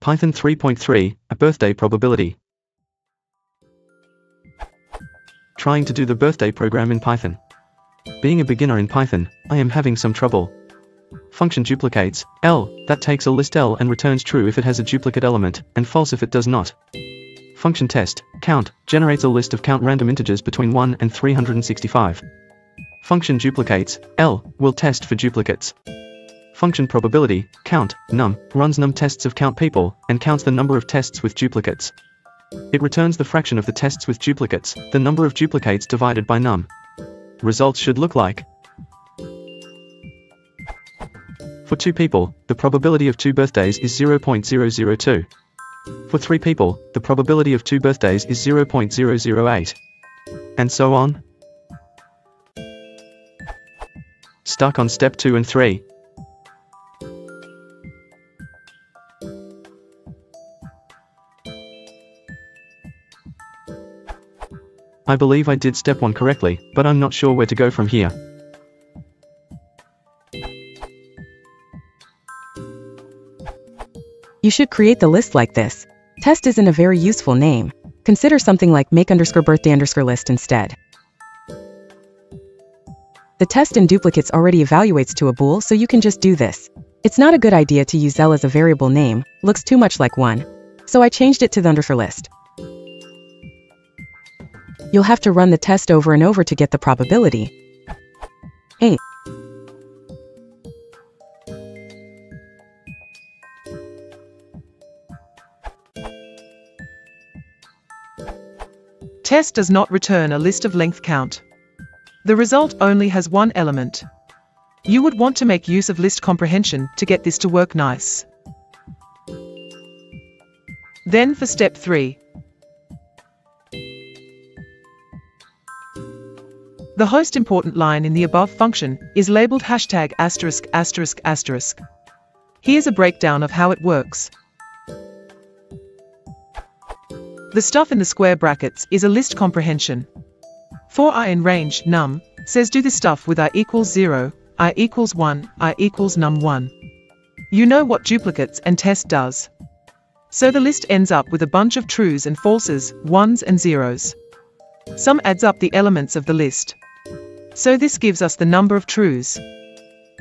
Python 3.3, a birthday probability. Trying to do the birthday program in Python. Being a beginner in Python, I am having some trouble. Function duplicates, L, that takes a list L and returns true if it has a duplicate element, and false if it does not. Function test, count, generates a list of count random integers between 1 and 365. Function duplicates, L, will test for duplicates. Function probability, count, num, runs num tests of count people, and counts the number of tests with duplicates. It returns the fraction of the tests with duplicates, the number of duplicates divided by num. Results should look like. For 2 people, the probability of 2 birthdays is 0.002. For 3 people, the probability of 2 birthdays is 0.008. And so on. Stuck on step 2 and 3. I believe I did step 1 correctly, but I'm not sure where to go from here. You should create the list like this. Test isn't a very useful name. Consider something like make_birthday_list instead. The test in duplicates already evaluates to a bool, so you can just do this. It's not a good idea to use L as a variable name, looks too much like 1. So I changed it to the _list. You'll have to run the test over and over to get the probability. Hey. Test does not return a list of length count. The result only has one element. You would want to make use of list comprehension to get this to work nice. Then for step 3. The most important line in the above function is labeled #****. Here's a breakdown of how it works. The stuff in the square brackets is a list comprehension. For I in range num says do this stuff with I equals 0, I equals 1, I equals num1. You know what duplicates and test does. So the list ends up with a bunch of trues and falses, ones and zeros. Sum adds up the elements of the list. So this gives us the number of trues.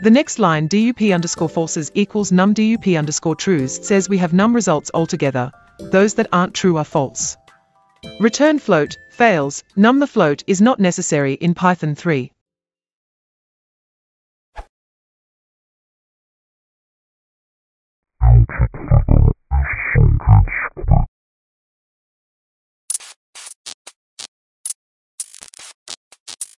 The next line dup_falses equals num dup_trues says we have num results altogether. Those that aren't true are false. Return float, fails, num the float is not necessary in Python 3.